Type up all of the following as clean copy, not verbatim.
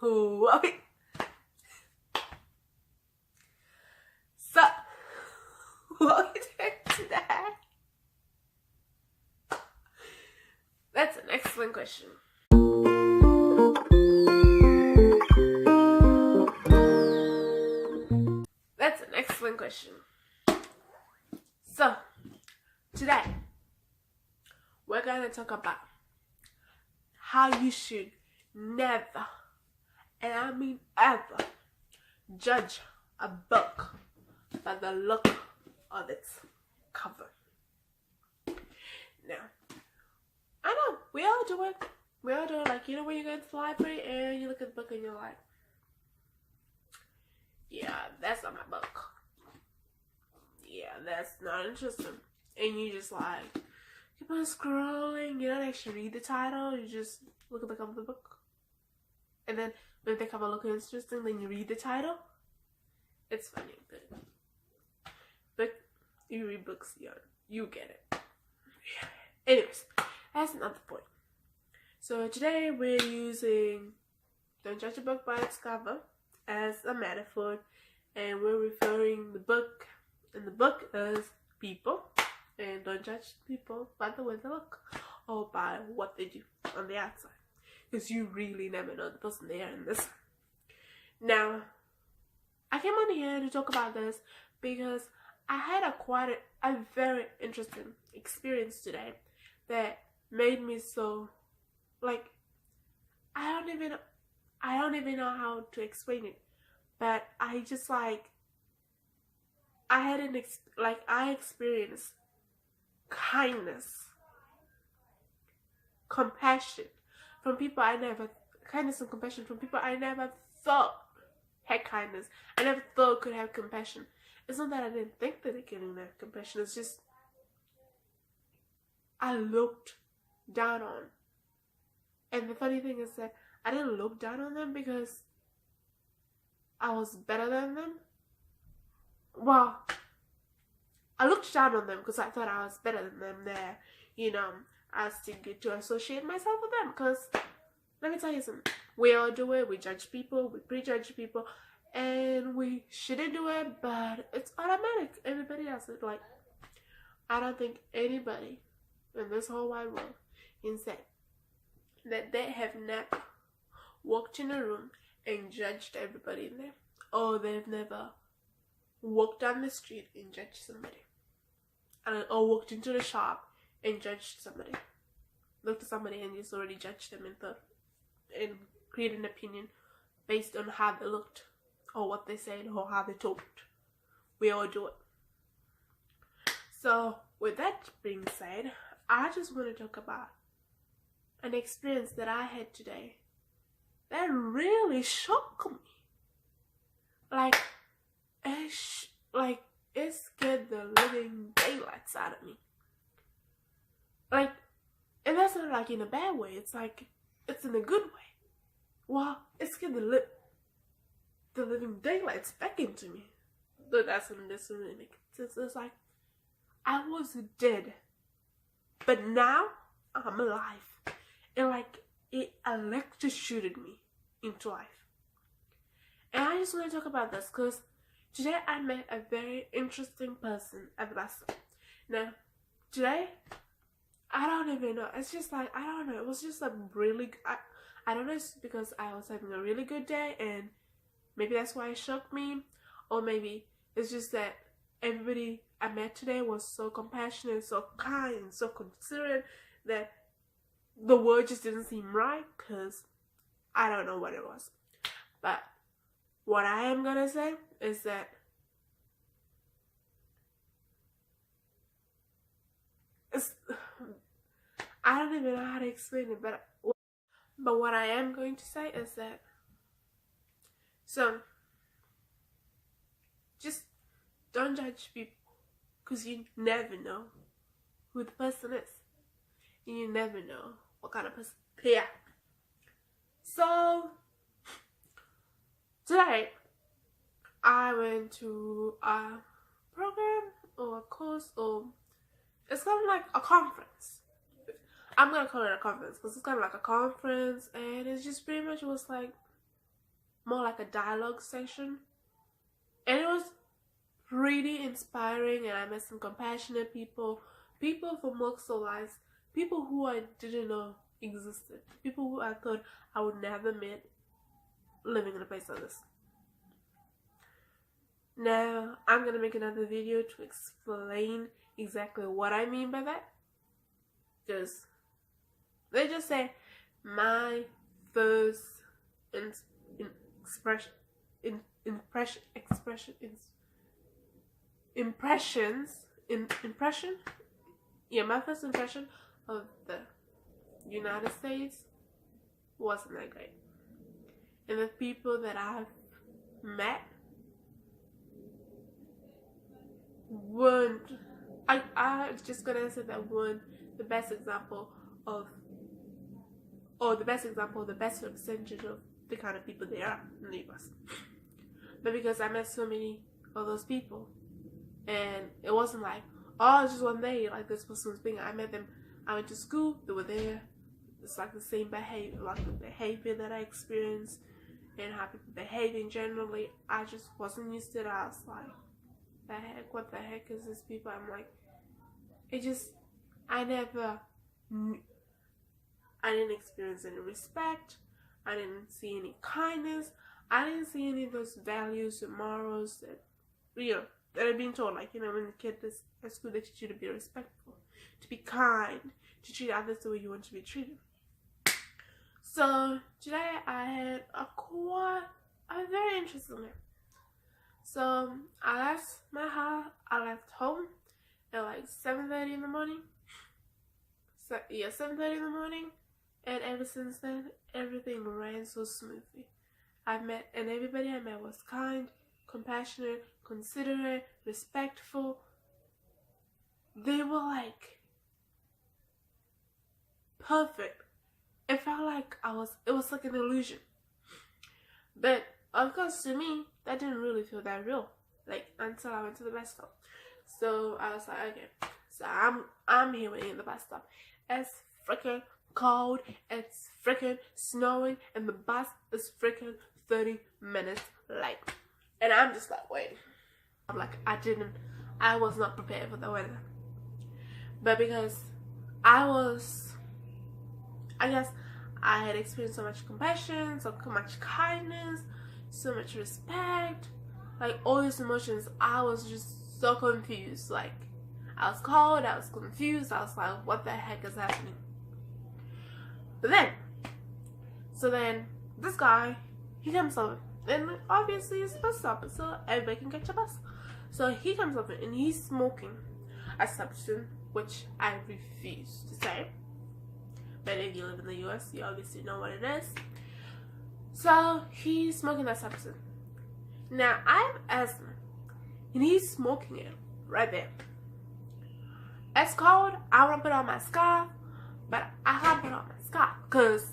What so, what we doing today? That's an excellent question. That's an excellent question. So, today, we're going to talk about how you should never, and I mean ever, judge a book by the look of its cover. Now, I know, we all do it. We all do it. Like, you know when you go to the library and you look at the book and you're like, yeah, that's not my book. Yeah, that's not interesting. And you just like, keep on scrolling. You don't actually read the title. You just look at the cover of the book. And then when the cover looks interesting, then you read the title. It's funny, but you read books, you get it. Anyways, that's not the point. So today we're using Don't Judge a Book by its cover as a metaphor, and we're referring the book as people, and don't judge people by the way they look or by what they do on the outside, because you really never know the person they are in this. Now, I came on here to talk about this because I had a very interesting experience today that made me so, like, I don't even know how to explain it, but I just like, I experienced kindness, compassion from people kindness and compassion from people I never thought had kindness. I never thought could have compassion. It's not that I didn't think that they could have compassion. It's just I looked down on. And the funny thing is that I didn't look down on them because I was better than them. Well, I looked down on them because I thought I was better than them. There, I still get to associate myself with them. Because let me tell you something. We all do it. We judge people. We prejudge people. And we shouldn't do it, but it's automatic. Everybody does it. Like, I don't think anybody in this whole wide world can say that they have never walked in a room and judged everybody in there. Or they've never walked down the street and judged somebody. Or walked into the shop and judged somebody. Looked at somebody and just already judged them and created an opinion based on how they looked or what they said or how they talked. We all do it. So with that being said, I just want to talk about an experience that I had today that really shocked me. It scared the living daylights out of me. And that's not like in a bad way. It's like, it's in a good way. Well, it scared the living daylights back into me. But that doesn't really make sense. It's like, I was dead, but now I'm alive. And it electrocuted me into life. And I just want to talk about this because today I met a very interesting person at the bus stop. Now, today, I don't even know. It's just like, I don't know. It was just a really, I don't know if it's because I was having a really good day and maybe that's why it shocked me. Or maybe it's just that everybody I met today was so compassionate, so kind, so considerate that the word just didn't seem right, because I don't know what it was. But what I am gonna say is that I don't even know how to explain it, but what I am going to say is that, so just don't judge people, because you never know who the person is. You never know what kind of person they are. So today I went to a program or a course, or it's kind of like a conference. I'm gonna call it a conference because it's kind of like a conference, and it's just pretty much was like more like a dialogue section, and it was pretty inspiring. And I met some compassionate people, people from walks of life, people who I didn't know existed, people who I thought I would never meet living in a place like this. Now I'm gonna make another video to explain exactly what I mean by that, because they just say my first my first impression of the United States wasn't that great, and the people that I've met weren't, I just gonna say that weren't the best example of, or the best representation of the kind of people they are in the US. But because I met so many of those people, and it wasn't like, oh, it's just one day, like this person was being, I met them, I went to school, they were there, it's like the same behavior, like the behavior that I experienced and how people behaving generally. I just wasn't used to it. I was like, what the heck is this people? I'm like, I didn't experience any respect, I didn't see any kindness, I didn't see any of those values and morals that, that are being taught. Like, when the kid is at school, they teach you to be respectful, to be kind, to treat others the way you want to be treated. So today I had a very interesting day. So I left home at like 7:30 in the morning. So yeah, 7:30 in the morning, and ever since then everything ran so smoothly. Everybody I met was kind, compassionate, considerate, respectful. They were like perfect. It felt like it was like an illusion. But of course, to me, that didn't really feel that real, like, until I went to the bus stop. So I was like, okay, so I'm here waiting at the bus stop. It's freaking cold, it's freaking snowing, and the bus is freaking 30 minutes late. And I'm just like waiting. Like, I was not prepared for the weather. But because I guess I had experienced so much compassion, so much kindness, so much respect, like all these emotions, I was just so confused. Like, I was cold, I was confused, I was like, what the heck is happening? But then this guy, he comes over, and obviously it's a bus stop, so everybody can catch a bus. So he comes over and he's smoking a substance which I refuse to say. But if you live in the US, you obviously know what it is. So he's smoking that substance. Now I have asthma, and he's smoking it right there. It's cold. I want to put on my scarf, but I can't put on my scarf because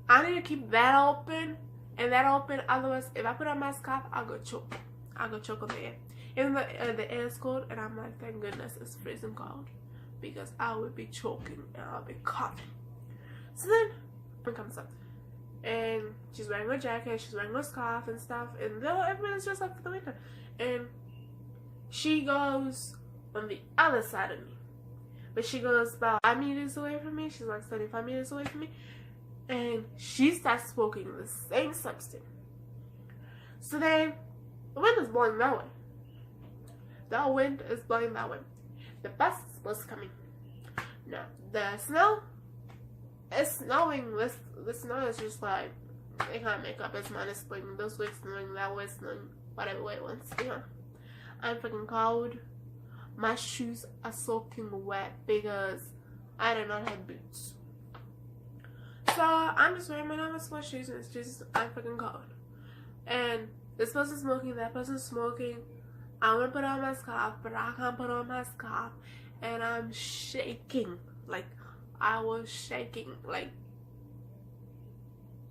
I need to keep that open and that open. Otherwise, if I put on my scarf, I'll go choke. I'll go choke on the air. Even though the air is cold, and I'm like, thank goodness it's freezing cold, because I would be choking and I'll be coughing. So then one comes up, and she's wearing a jacket, she's wearing a scarf and stuff, and everybody's just up for the winter. And she goes on the other side of me, but she goes about 5 meters away from me. She's like 75 meters away from me, and she starts smoking the same substance. So then the wind is blowing that way. The wind is blowing that way. The bus was coming. Now the snow is snowing. The snow is just like, they can't make up its mind. It's snowing this way, snowing that way, snowing whatever way it wants. I'm freaking cold. My shoes are soaking wet because I do not have boots. So I'm just wearing my normal sport shoes, and it's just, I'm freaking cold. And this person's smoking, that person's smoking. I want to put on my scarf, but I can't put on my scarf, and I'm shaking. Like, I was shaking. Like,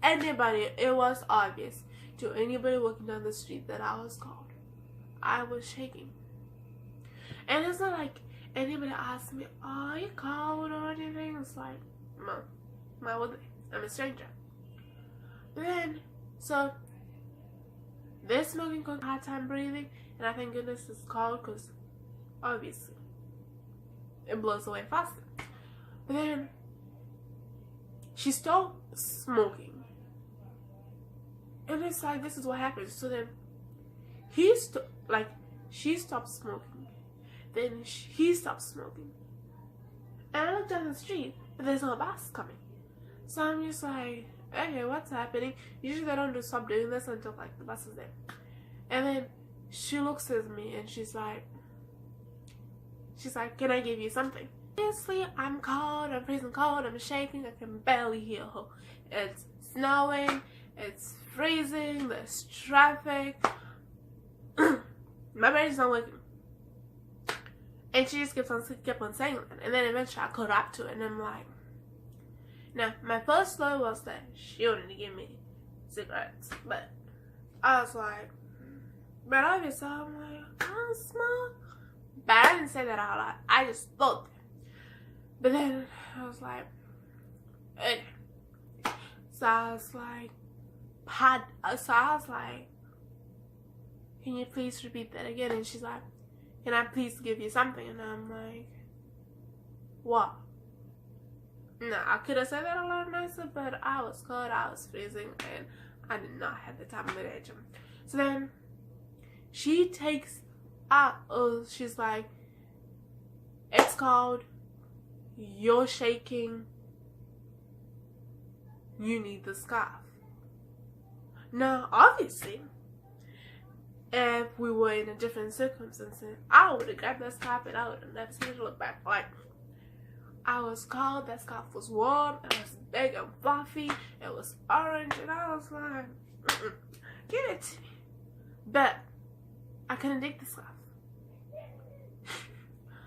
anybody, it was obvious to anybody walking down the street that I was cold. I was shaking. And it's not like anybody asked me, oh, are you cold or anything? It's like, no, why would they? I'm a stranger. Then, so this smoking caused a hard time breathing, and I thank goodness it's cold because obviously it blows away faster. But then she stopped smoking, and it's like, this is what happens. So then she stopped smoking, then he stopped smoking, and I look down the street, but there's no bus coming. So I'm just like, okay, what's happening? Usually they don't just stop doing this until like the bus is there. And then she looks at me and she's like, can I give you something? Obviously, I'm cold, I'm freezing cold, I'm shaking, I can barely hear her. It's snowing, it's freezing, there's traffic. My brain's not working. And she just kept on saying that. And then eventually I caught up to it and I'm like, now my first thought was that she wanted to give me cigarettes. But I was like, but obviously I'm like, I don't smoke. But I didn't say that out loud. I just thought that. But then I was like, okay. So I was like, can you please repeat that again? And she's like, can I please give you something? And I'm like, what? No, I could have said that a lot nicer, but I was cold, I was freezing, and I did not have the time of the day. So then she takes out, she's like, it's called, you're shaking, you need the scarf. Now, obviously, if we were in a different circumstance, I would have grabbed that scarf and I would have never seen it look back. Like, I was cold, that scarf was warm, it was big and fluffy, it was orange, and I was like, give it to me. But I couldn't take the scarf.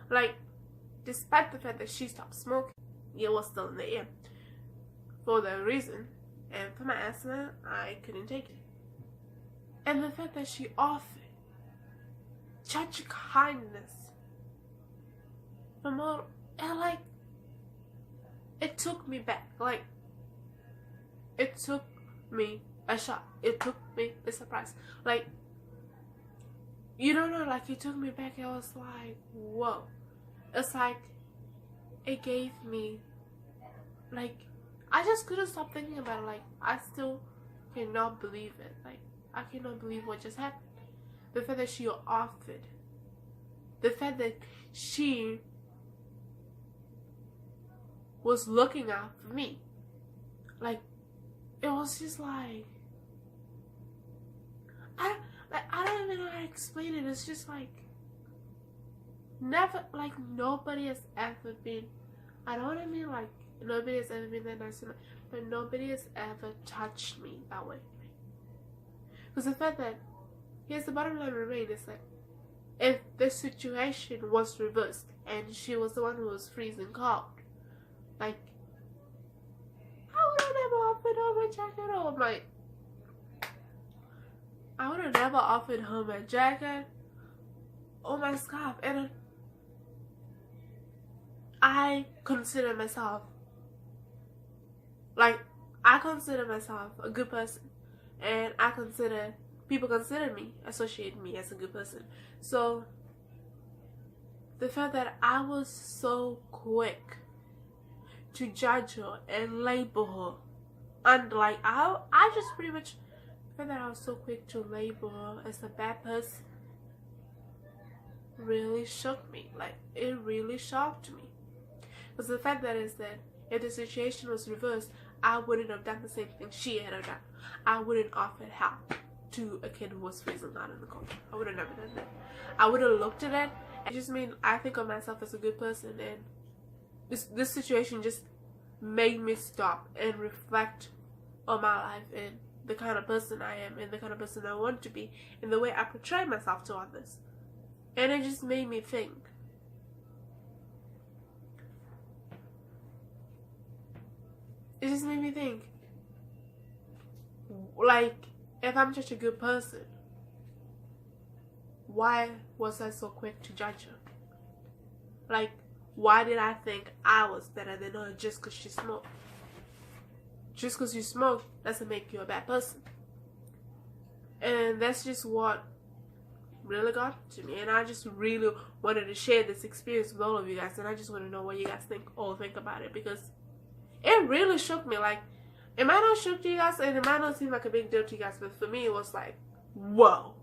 Like, despite the fact that she stopped smoking, it was still in the air. For that reason, and for my asthma, I couldn't take it. And the fact that she offered such kindness from all, and like, it took me back. Like, it took me a shock. It took me a surprise. Like, you don't know, like, it took me back. I was like, whoa. It's like, it gave me, like, I just couldn't stop thinking about it. Like, I still cannot believe it. Like, I cannot believe what just happened. The fact that she offered. The fact that she was looking out for me. Like, it was just like, I don't even know how to explain it. It's just like, never, like, nobody has ever been, I don't want to mean like, nobody has ever been that nice to me, but nobody has ever touched me that way. Because the fact that, here's the bottom line remain, is that if the situation was reversed and she was the one who was freezing cold, like, I would have never offered her my jacket or my, I would have never offered her my jacket or my scarf. And I consider myself, like, I consider myself a good person. And I consider, people consider me, associate me as a good person. So, the fact that I was so quick to judge her and label her, and like, I just pretty much, the fact that I was so quick to label her as a bad person really shook me. Like, it really shocked me. Because the fact that is that if the situation was reversed, I wouldn't have done the same thing she had done. I wouldn't offer help to a kid who was freezing out in the cold. I would have never done that. I would have looked at it. It just mean I think of myself as a good person, and this situation just made me stop and reflect on my life and the kind of person I am and the kind of person I want to be and the way I portray myself to others. And it just made me think. It just made me think, like, if I'm such a good person, why was I so quick to judge her? Like, why did I think I was better than her just because she smoked? Just because you smoke doesn't make you a bad person. And And that's just what really got to me. And I just really wanted to share this experience with all of you guys. And I just want to know what you guys think about it, because it really shook me. Like, it might not shook to you guys, and it might not seem like a big deal to you guys, but for me, it was like, whoa.